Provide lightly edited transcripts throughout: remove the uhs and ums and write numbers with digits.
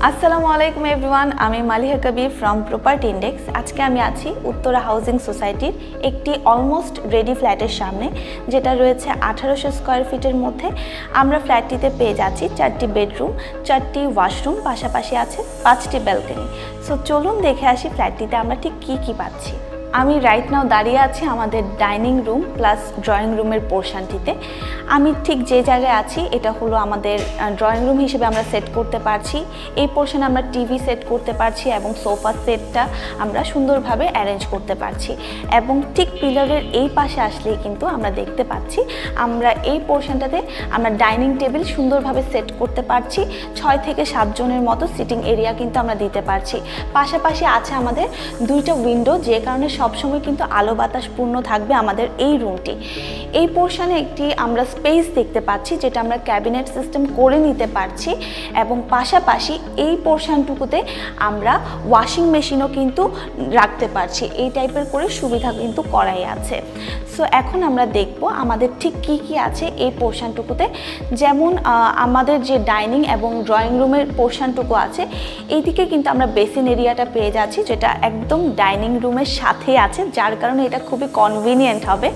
আসসালামু আলাইকুম এভরিওয়ান, আমি মালিহা কবির ফ্রম প্রপার্টি ইন্ডেক্স। আজকে আমি আছি উত্তরা হাউজিং সোসাইটির একটি অলমোস্ট রেডি ফ্ল্যাটের সামনে, যেটা রয়েছে 1800 স্কোয়ার ফিটের মধ্যে। আমরা ফ্ল্যাটটিতে পেয়ে যাচ্ছি 4টি বেডরুম, 4টি ওয়াশরুম, পাশাপাশি আছে 5টি ব্যালকনি। সো চলুন দেখে আসি ফ্ল্যাটটিতে আমরা ঠিক কী পাচ্ছি। আমি রাইট নাও দাঁড়িয়ে আছি আমাদের ডাইনিং রুম প্লাস ড্রয়িং রুমের পোর্শনটিতে। আমি ঠিক যে জায়গায় আছি এটা হলো আমাদের ড্রয়িং রুম হিসেবে আমরা সেট করতে পারছি। এই পোর্শনে আমরা টিভি সেট করতে পারছি এবং সোফা সেটটা আমরা সুন্দরভাবে অ্যারেঞ্জ করতে পারছি। এবং ঠিক পিলারের এই পাশে আসলেই কিন্তু আমরা দেখতে পাচ্ছি আমরা এই পোর্শনটাতে আমরা ডাইনিং টেবিল সুন্দরভাবে সেট করতে পারছি। 6 থেকে 7 জনের মতো সিটিং এরিয়া কিন্তু আমরা দিতে পারছি। পাশাপাশি আছে আমাদের 2টা উইন্ডো, যে কারণে সবসময় কিন্তু আলো বাতাস পূর্ণ থাকবে আমাদের এই রুমটি। এই পোর্শনে একটি আমরা স্পেস দেখতে পাচ্ছি, যেটা আমরা ক্যাবিনেট সিস্টেম করে নিতে পারছি। এবং পাশাপাশি এই পোর্শনটুকুতে আমরা ওয়াশিং মেশিনও কিন্তু রাখতে পারছি। এই টাইপের করে সুবিধা কিন্তু করাই আছে। সো এখন আমরা দেখব আমাদের ঠিক কি আছে এই পোর্শনটুকুতে। যেমন আমাদের যে ডাইনিং এবং ড্রয়িং রুমের পোর্শনটুকু আছে, এইদিকে কিন্তু আমরা বেসিন এরিয়াটা পেয়ে যাচ্ছি, যেটা একদম ডাইনিং রুমের সাথে আছে, যার কারণে এটা খুবই কনভিনিয়েন্ট হবে।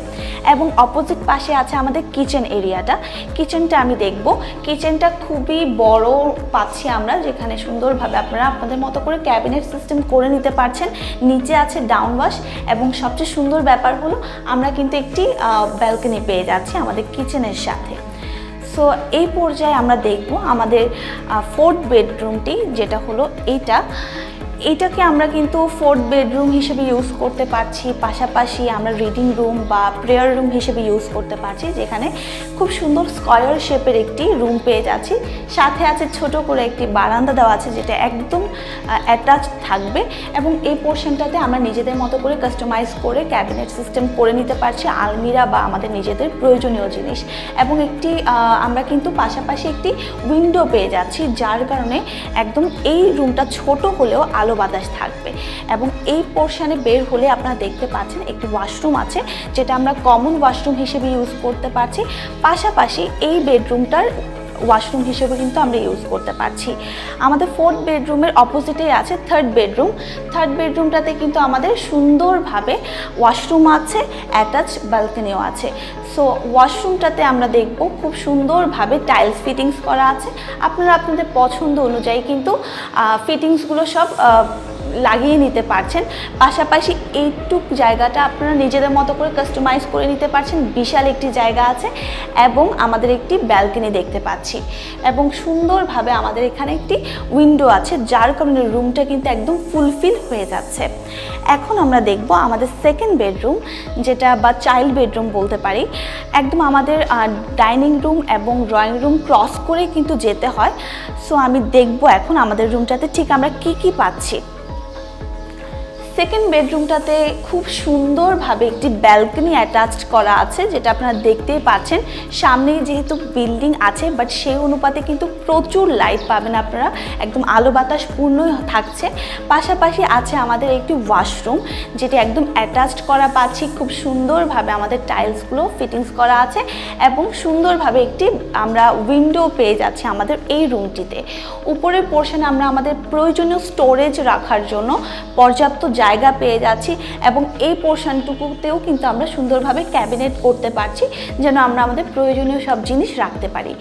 এবং অপোজিট পাশে আছে আমাদের কিচেন এরিয়াটা। কিচেনটা আমি দেখব, কিচেনটা খুবই বড় পাচ্ছি আমরা, যেখানে সুন্দরভাবে আপনারা আপনাদের মতো করে ক্যাবিনেট সিস্টেম করে নিতে পারছেন। নিচে আছে ডাউন ওয়াশ এবং সবচেয়ে সুন্দর ব্যাপার হলো আমরা কিন্তু একটি ব্যালকনি পেয়ে যাচ্ছি আমাদের কিচেনের সাথে। সো এই পর্যায়ে আমরা দেখব আমাদের 4th বেডরুমটি, যেটা হলো এইটাকে আমরা কিন্তু 4th বেডরুম হিসেবে ইউজ করতে পারছি। পাশাপাশি আমরা রিডিং রুম বা প্রেয়ার রুম হিসেবে ইউজ করতে পারছি, যেখানে খুব সুন্দর স্কয়ার শেপের একটি রুম পেয়ে যাচ্ছি। সাথে আছে ছোট করে একটি বারান্দা দেওয়া আছে, যেটা একদম অ্যাটাচ থাকবে। এবং এই পোর্শনটাতে আমরা নিজেদের মতো করে কাস্টমাইজ করে ক্যাবিনেট সিস্টেম করে নিতে পারছি, আলমিরা বা আমাদের নিজেদের প্রয়োজনীয় জিনিস। এবং আমরা কিন্তু পাশাপাশি একটি উইন্ডো পেয়ে যাচ্ছি, যার কারণে একদম এই রুমটা ছোট হলেও আলো বাতাস থাকবে। এবং এই পোর্শনে বের হলে আপনারা দেখতে পাচ্ছেন একটি ওয়াশরুম আছে, যেটা আমরা কমন ওয়াশরুম হিসেবে ইউজ করতে পারছি। পাশাপাশি এই বেডরুমটার ওয়াশরুম হিসেবে কিন্তু আমরা ইউজ করতে পারছি। আমাদের 4th বেডরুমের অপোজিটে আছে 3rd বেডরুম। 3rd বেডরুমটাতে কিন্তু আমাদের সুন্দরভাবে ওয়াশরুম আছে, অ্যাটাচ ব্যালকনিও আছে। সো ওয়াশরুমটাতে আমরা দেখব খুব সুন্দরভাবে টাইলস ফিটিংস করা আছে। আপনারা আপনাদের পছন্দ অনুযায়ী কিন্তু ফিটিংসগুলো সব লাগিয়ে নিতে পারছেন। পাশাপাশি এইটুক জায়গাটা আপনারা নিজেদের মতো করে কাস্টমাইজ করে নিতে পারছেন। বিশাল একটি জায়গা আছে এবং আমাদের একটি ব্যালকনি দেখতে পাচ্ছি। এবং সুন্দরভাবে আমাদের এখানে একটি উইন্ডো আছে, যার কারণে রুমটা কিন্তু একদম ফুলফিল হয়ে যাচ্ছে। এখন আমরা দেখব আমাদের 2nd বেডরুম, যেটা বা চাইল্ড বেডরুম বলতে পারি। একদম আমাদের ডাইনিং রুম এবং ড্রয়িং রুম ক্রস করে কিন্তু যেতে হয়। সো আমি দেখব এখন আমাদের রুমটাতে ঠিক আমরা কি পাচ্ছি। 2nd বেডরুমটাতে খুব সুন্দরভাবে একটি ব্যালকনি অ্যাটাচড করা আছে, যেটা আপনারা দেখতেই পাচ্ছেন। সামনেই যেহেতু বিল্ডিং আছে, বাট সেই অনুপাতে কিন্তু প্রচুর লাইট পাবেন আপনারা, একদম আলো বাতাস পূর্ণই থাকছে। পাশাপাশি আছে আমাদের একটি ওয়াশরুম, যেটি একদম অ্যাটাচড করা পাচ্ছি। খুব সুন্দরভাবে আমাদের টাইলসগুলো ফিটিংস করা আছে এবং সুন্দরভাবে একটি আমরা উইন্ডো পেয়ে যাচ্ছি আমাদের এই রুমটিতে। উপরের পোর্শনে আমরা আমাদের প্রয়োজনীয় স্টোরেজ রাখার জন্য পর্যাপ্ত জায়গা পেয়ে যাচ্ছি। এবং এই পোর্শনটুকুতেও কিন্তু আমরা সুন্দরভাবে ক্যাবিনেট করতে পারছি, যেন আমরা আমাদের প্রয়োজনীয় সব জিনিস রাখতে পারি।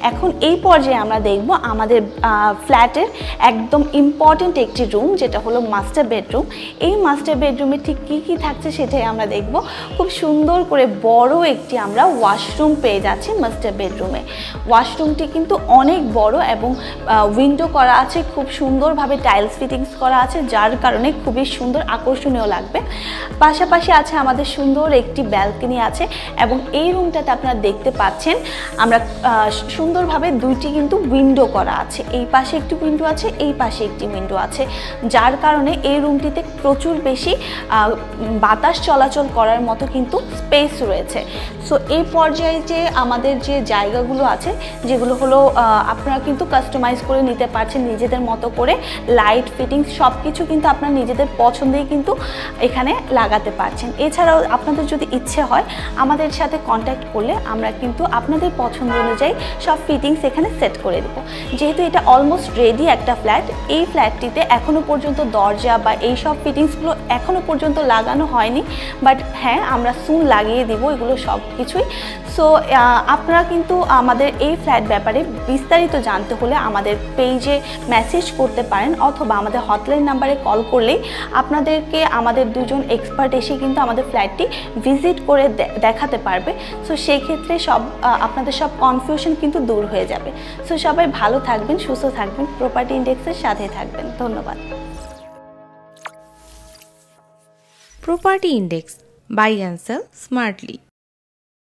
এখন এই পর্যায়ে আমরা দেখব আমাদের ফ্ল্যাটের একদম ইম্পর্টেন্ট একটি রুম, যেটা হলো মাস্টার বেডরুম। এই মাস্টার বেডরুমে ঠিক কি থাকছে সেটাই আমরা দেখব। খুব সুন্দর করে বড় একটি আমরা ওয়াশরুম পেয়ে যাচ্ছি মাস্টার বেডরুমে। ওয়াশরুমটি কিন্তু অনেক বড় এবং উইন্ডো করা আছে, খুব সুন্দরভাবে টাইলস ফিটিংস করা আছে, যার কারণে খুবই সুন্দর আকর্ষণীয় লাগবে। পাশাপাশি আছে আমাদের সুন্দর একটি ব্যালকনি আছে। এবং এই রুমটাতে আপনারা দেখতে পাচ্ছেন আমরা সুন্দরভাবে 2টি কিন্তু উইন্ডো করা আছে। এই পাশে একটি উইন্ডো আছে, এই পাশে একটি উইন্ডো আছে, যার কারণে এই রুমটিতে প্রচুর বেশি বাতাস চলাচল করার মতো কিন্তু স্পেস রয়েছে। সো এই পর্যায়ে যে আমাদের যে জায়গাগুলো আছে, যেগুলো হলো আপনারা কিন্তু কাস্টমাইজ করে নিতে পারছেন নিজেদের মতো করে। লাইট ফিটিংস সব কিছু কিন্তু আপনারা নিজেদের পছন্দেই কিন্তু এখানে লাগাতে পারছেন। এছাড়াও আপনাদের যদি ইচ্ছে হয় আমাদের সাথে কন্ট্যাক্ট করলে আমরা কিন্তু আপনাদের পছন্দ অনুযায়ী সব ফিটিংস এখানে সেট করে দেবো। যেহেতু এটা অলমোস্ট রেডি একটা ফ্ল্যাট, এই ফ্ল্যাটটিতে এখনও পর্যন্ত দরজা বা এই সব ফিটিংসগুলো এখনও পর্যন্ত লাগানো হয়নি, বাট হ্যাঁ আমরা সুন লাগিয়ে দিব এগুলো সব কিছুই। সো আপনারা কিন্তু আমাদের এই ফ্ল্যাট ব্যাপারে বিস্তারিত জানতে হলে আমাদের পেজে মেসেজ করতে পারেন, অথবা আমাদের হটলাইন নাম্বারে কল করলেই আপনাদেরকে আমাদের দুজন এক্সপার্ট এসে কিন্তু আমাদের ফ্ল্যাটটি ভিজিট করে দেখাতে পারবে। সো সেই ক্ষেত্রে আপনাদের সব কনফিউশন কিন্তু দূর হয়ে যাবে। সো সবাই ভালো থাকবেন, সুস্থ থাকবেন, প্রপার্টি ইন্ডেক্সের সাথে থাকবেন। ধন্যবাদ। Property index, buy and sell smartly.